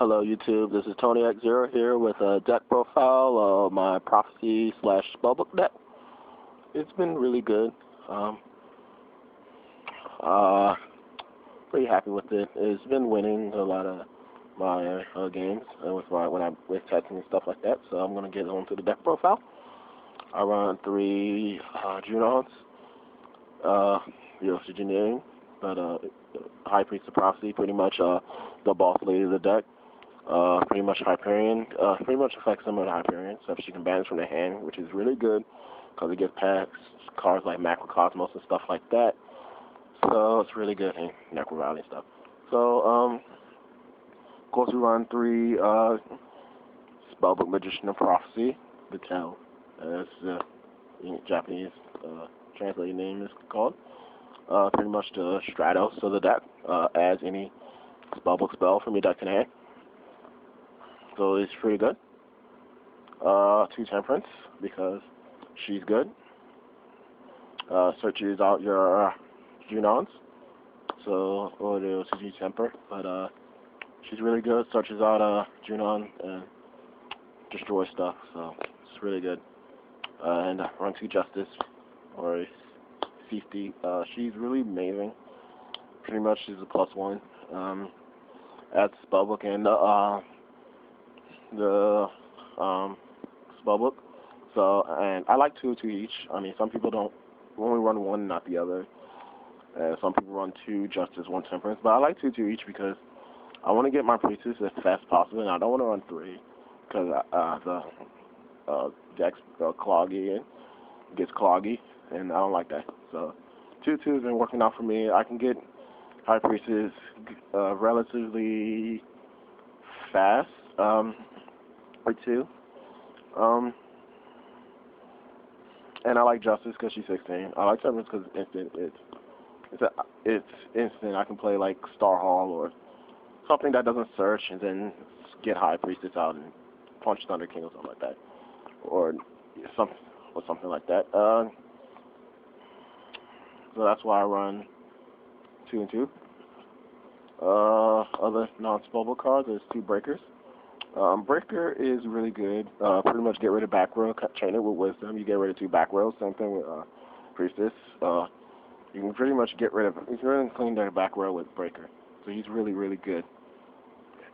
Hello YouTube, this is Tony X0 here with a deck profile of my Prophecy / Spellbook deck. It's been really good. Uh, Pretty happy with it. It's been winning a lot of my games with testing and stuff like that. So I'm gonna get on to the deck profile. I run 3 Junons, Engineering, but High Priest of Prophecy, pretty much the boss lady of the deck. Pretty much Hyperion, pretty much affects similar to Hyperion, except she can banish from the hand, which is really good, because it gets past cards like Macrocosmos and stuff like that. So it's really good in Necro Valley and stuff. So, of course we run 3 Spellbook Magician of Prophecy, the Tell, as the Japanese translated name is called. Pretty much the Stratos of the deck, adds any Spellbook spell from your deck to hand. So it's pretty good. 2 Temperance, because she's good. Searches out your Junons. So, it'll use Temper, but she's really good. Searches out Junon and destroys stuff, so it's really good. And run 2 Justice, or Safety. She's really amazing. Pretty much she's a +1. Adds Spellbook and the Spellbook. So, and I like 2 each. I mean, some people don't only run 1, not the other. Some people run 2 Justice, 1 Temperance. But I like 2 each because I want to get my Priestess as fast as possible, and I don't want to run 3 because the deck's cloggy and gets cloggy, and I don't like that. So 2 has been working out for me. I can get High Priestess relatively fast. Or 2. And I like Justice because she's 16. I like Temperance because it's instant. It's instant. I can play like Star Hall or something that doesn't search and then get High Priestess out and punch Thunder King or something like that, or something like that. So that's why I run 2 and 2. Other non-spellbook cards is 2 Breakers. Breaker is really good. Pretty much get rid of back row, chain it with Wisdom. You get rid of 2 back rows. Same thing with Priestess. You can pretty much get rid of. You can really clean their back row with Breaker. So he's really, really good.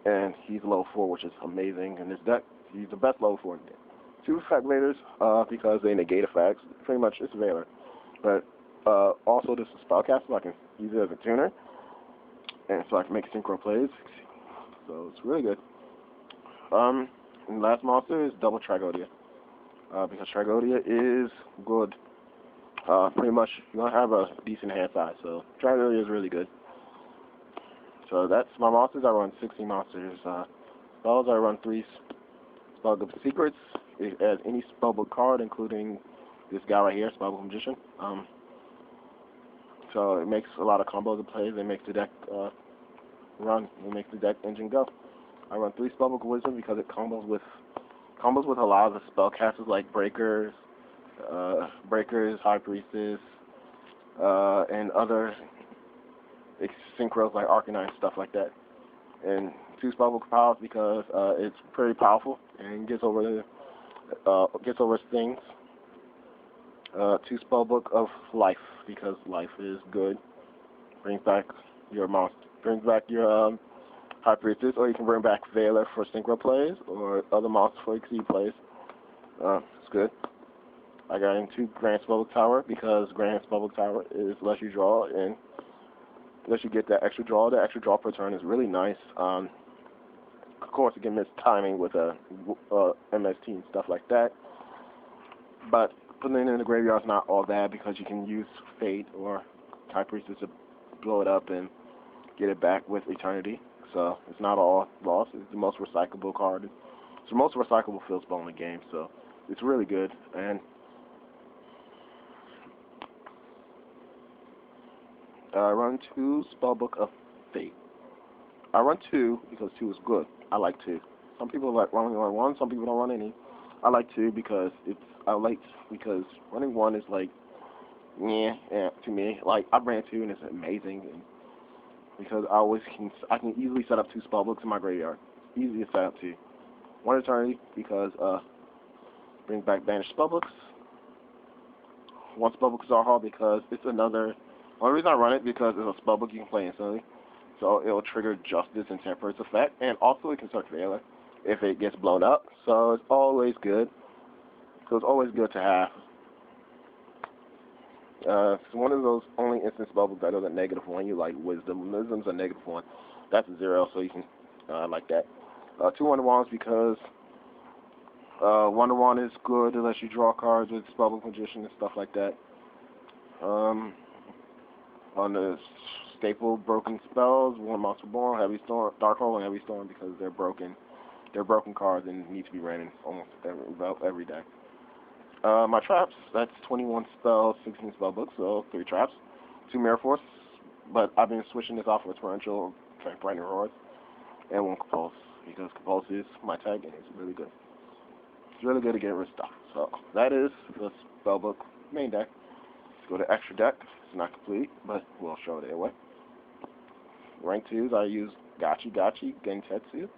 And he's low 4, which is amazing. In this deck, he's the best low 4 in the deck. 2 Effect Vaders, because they negate effects. Pretty much it's Veiler. But also this is Spellcaster, so I can use it as a tuner. And so I can make synchro plays. So it's really good. And the last monster is Double Tragodia, because Tragodia is good. Pretty much, you're going to have a decent hand size, so Tragodia is really good. So that's my monsters. I run 16 monsters. Spells, I run 3 Spellbook Secrets. It adds any Spellbook card, including this guy right here, Spellbook Magician. So it makes a lot of combos of plays. It makes the deck run. It makes the deck engine go. I run 3 Spellbook Wisdom because it combos with a lot of the spellcasters like Breakers, High Priestess, and other synchros like Arcanine, stuff like that. And 2 Spellbook Powers because it's pretty powerful and gets over things. 2 Spellbook of Life because life is good. Brings back your monster. Brings back your High Priestess, or you can bring back Veiler for synchro plays, or other monsters for exceed plays. It's good. I got in 2 Grand Spellbook Tower because Grand Spellbook Tower is lets you draw and lets you get that extra draw. The extra draw per turn is really nice. Of course, you can miss timing with MST and stuff like that. But putting it in the graveyard is not all bad because you can use Fate or High Priestess to blow it up and get it back with Eternity. So it's not all lost. It's the most recyclable card. It's the most recyclable field spell in the game. So it's really good. And I run 2 Spellbook of Fate. I run 2 because 2 is good. I like 2. Some people like running 1. Some people don't run any. I like 2 because running 1 is like yeah to me. Like I ran 2 and it's amazing. And because I can easily set up 2 spellbooks in my graveyard. easy to set up too. One eternity because brings back banished spellbooks. One spellbook is hard because it's another. Only reason I run it because it's a spellbook you can play instantly, so it will trigger Justice and Temperance effect, and also it can search Veiler if it gets blown up. So it's always good. So it's always good to have. It's one of those only instant spellbooks that is a -1. You like Wisdom. Wisdom's a -1. That's a 0, so you can like that. 2 Wonder Wands because Wonder Wand is good unless you draw cards with Spellbook Magician and stuff like that. On the staple broken spells, One Monster Born, Heavy Storm, Dark Hole, and Heavy Storm because they're broken. They're broken cards and need to be ran in almost every deck. My traps, that's 21 spells, 16 spell books, so 3 traps, 2 Mirror Force, but I've been switching this off with Torrential, Frightening Roars, and 1 Compulse, because Compulse is my tag and it's really good. It's really good to get rid of stuff. So that is the Spellbook main deck. Let's go to extra deck. It's not complete, but we'll show it anyway. Rank 2s, I use Gachi, Gentetsu,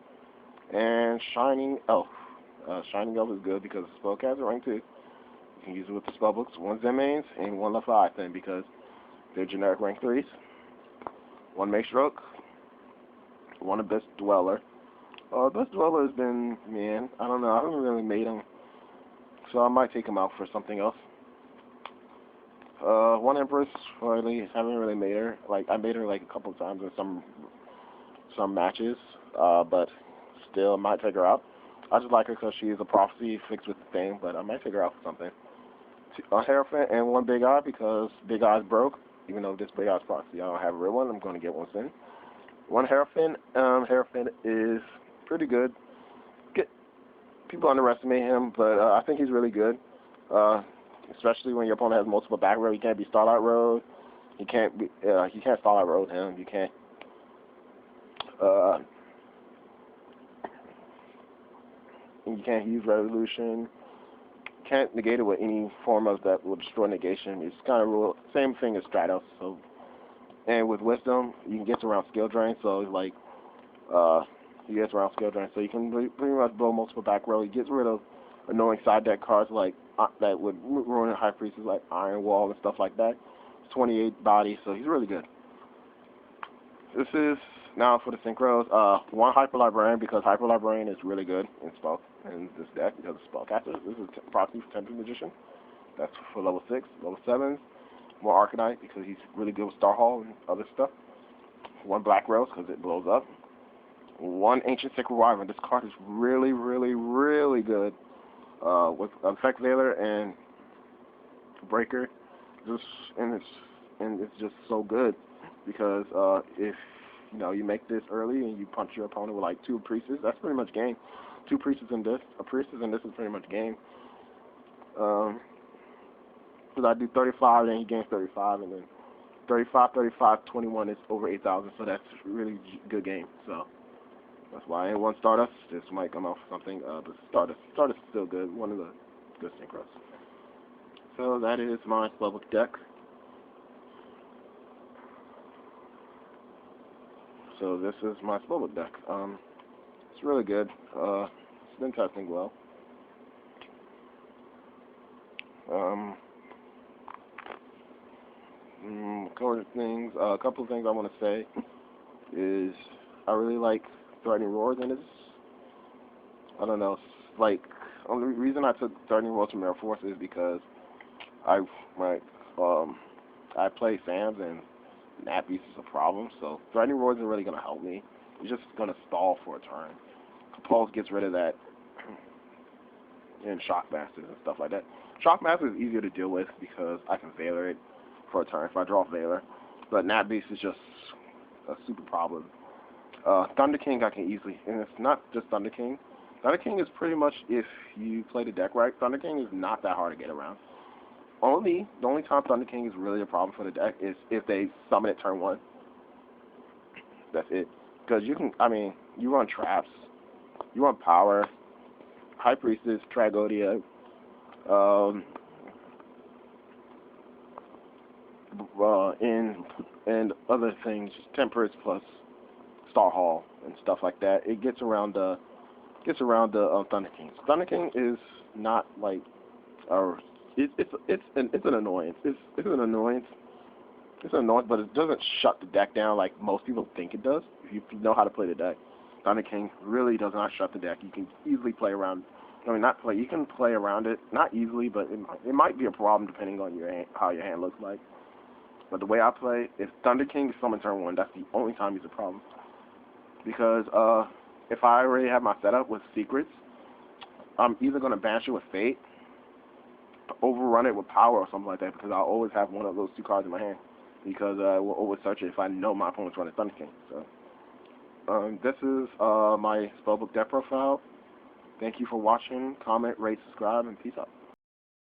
and Shining Elf. Shining Elf is good because the Spellcaster rank 2. You can use it with the Spellbooks, 1 Zen mains, and 1 Leviathan because they're generic rank 3s. 1 Maestroke, 1 Abyss Dweller. Abyss Dweller has been, man, I don't know, I haven't really made him, so I might take him out for something else. 1 Empress, really, haven't really made her. Like, I made her like a couple of times in some matches, but still might take her out. I just like her because she is a prophecy fixed with the thing, but I might take her out for something. A Hierophant and 1 Big Eye because Big Eye's broke. Even though this Big Eye's prophecy, I don't have a real one. I'm going to get one soon. 1 Hierophant. Hierophant is pretty good. People underestimate him, but I think he's really good. Especially when your opponent has multiple back row. He can't be Starlight Road. He can't Starlight Road him. You can't. You can't use Revolution. Can't negate it with any form of that will destroy negation. It's kind of same thing as Stratos. So, and with Wisdom, you can get around skill drain. So it's like he gets around skill drain. So you can pretty much blow multiple back row. He gets rid of annoying side deck cards like that would ruin High Priestess like Iron Wall and stuff like that. It's 28 body, so he's really good. This is now for the synchros. 1 Hyper Librarian because Hyper Librarian is really good in this deck because of Spellcaster. This is proxy for Temple Magician. That's for level 6. Level 7s, more Arcanite because he's really good with Star Hall and other stuff. 1 Black Rose because it blows up. 1 Ancient Sacred Wyvern. This card is really, really, really good with Effect Veiler and Breaker. And it's just so good because if you make this early and you punch your opponent with like 2 Priestess, that's pretty much game. 2 Priestess in this, a Priestess in this is pretty much game. Because I do 35 and he gains 35, and then 35, 35, 21 is over 8,000, so that's really good game. So that's why in 1 Stardust, this might come out for something. But Stardust is still good, one of the good synchros. So that is my Spellbook deck. So this is my Spellbook deck. It's really good. It's been testing well. A couple of things I want to say is I really like Threatening Roars in this. I don't know. Like, only reason I took Threatening Roars from Mirror Force is because I play Sam's and Nat Beast is a problem, so Threatening Roars isn't really going to help me. It's just going to stall for a turn. Compulse gets rid of that, and Shockmaster and stuff like that. Shockmaster is easier to deal with because I can Veiler it for a turn if I draw Veiler, but Nat Beast is just a super problem. Thunder King I can easily, and it's not just Thunder King. Thunder King is pretty much, if you play the deck right, Thunder King is not that hard to get around. The only time Thunder King is really a problem for the deck is if they summon it turn 1. That's it. Because you run traps, you run power, High Priestess, Tragodia, and other things, Temperance plus Star Hall. and stuff like that, it gets around the Thunder King. Thunder King is not like it's an annoyance. It's an annoyance. It's an annoyance, but it doesn't shut the deck down like most people think it does. If you know how to play the deck, Thunder King really does not shut the deck. You can easily play around. I mean, not play. You can play around it, not easily, but it might be a problem depending on your hand, how your hand looks like. But the way I play, if Thunder King is summoned turn 1, that's the only time he's a problem. Because if I already have my setup with secrets, I'm either gonna banish it with Fate, overrun it with Power or something like that. Because I'll always have one of those 2 cards in my hand. Because I will always search it if I know my opponent's running Thunder King. So this is my Spellbook deck profile. Thank you for watching. Comment, rate, subscribe, and peace out.